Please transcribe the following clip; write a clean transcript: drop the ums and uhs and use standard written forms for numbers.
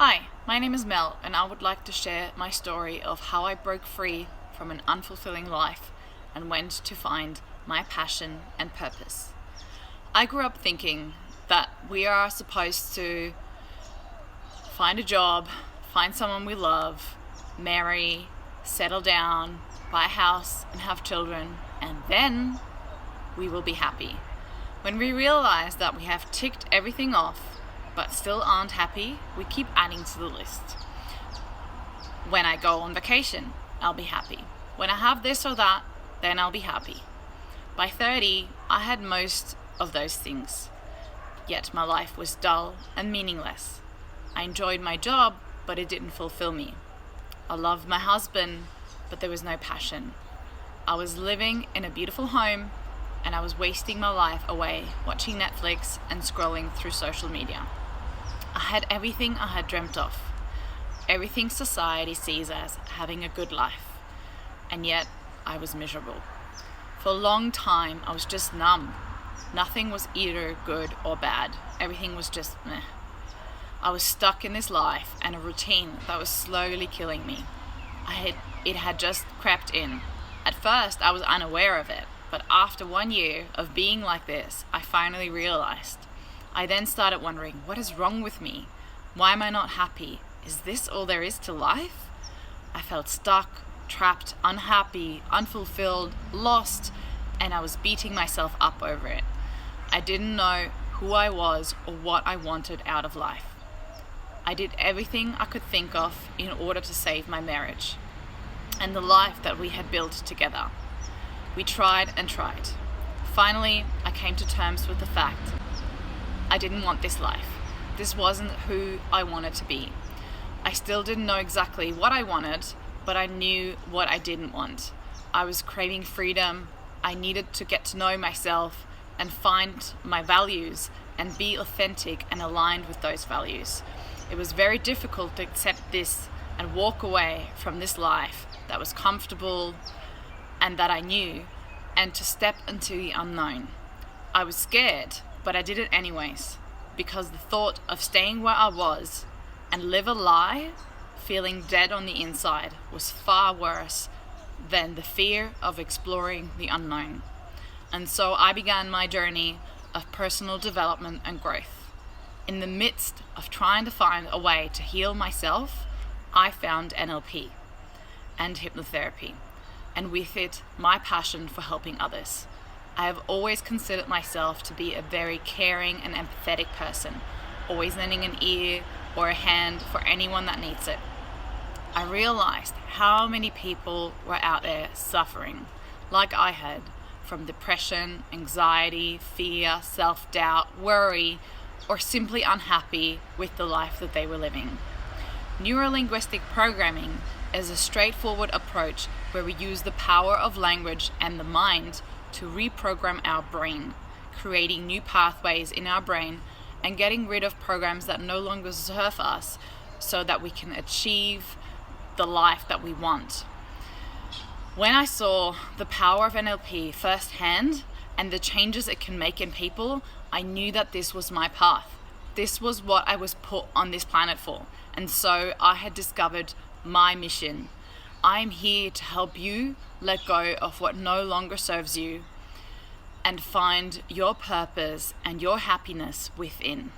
Hi, my name is Mel, and I would like to share my story of how I broke free from an unfulfilling life and went to find my passion and purpose. I grew up thinking that we are supposed to find a job, find someone we love, marry, settle down, buy a house, and have children, and then we will be happy. When we realize that we have ticked everything off but still aren't happy, we keep adding to the list. When I go on vacation, I'll be happy. When I have this or that, then I'll be happy. By 30, I had most of those things, yet my life was dull and meaningless. I enjoyed my job, but it didn't fulfill me. I loved my husband, but there was no passion. I was living in a beautiful home, and I was wasting my life away watching Netflix and scrolling through social media. I had everything I had dreamt of, everything society sees as having a good life, and yet I was miserable. For a long time, I was just numb. Nothing was either good or bad. Everything was just meh. I was stuck in this life and a routine that was slowly killing me. It had just crept in. At first, I was unaware of it, but after 1 year of being like this, I finally realized. I then started wondering, what is wrong with me? Why am I not happy? Is this all there is to life? I felt stuck, trapped, unhappy, unfulfilled, lost, and I was beating myself up over it. I didn't know who I was or what I wanted out of life. I did everything I could think of in order to save my marriage and the life that we had built together. We tried and tried. Finally, I came to terms with the fact I didn't want this life. This wasn't who I wanted to be. I still didn't know exactly what I wanted, but I knew what I didn't want. I was craving freedom. I needed to get to know myself and find my values and be authentic and aligned with those values. It was very difficult to accept this and walk away from this life that was comfortable and that I knew, and to step into the unknown. I was scared, but I did it anyways, because the thought of staying where I was and live a lie, feeling dead on the inside, was far worse than the fear of exploring the unknown. And so I began my journey of personal development and growth. In the midst of trying to find a way to heal myself, I found NLP and hypnotherapy, and with it, my passion for helping others. I have always considered myself to be a very caring and empathetic person, always lending an ear or a hand for anyone that needs it. I realized how many people were out there suffering, like I had, from depression, anxiety, fear, self-doubt, worry, or simply unhappy with the life that they were living. Neurolinguistic programming is a straightforward approach where we use the power of language and the mind to reprogram our brain, creating new pathways in our brain and getting rid of programs that no longer serve us so that we can achieve the life that we want. When I saw the power of NLP firsthand and the changes it can make in people, I knew that this was my path. This was what I was put on this planet for. And so I had discovered my mission. I am here to help you let go of what no longer serves you and find your purpose and your happiness within.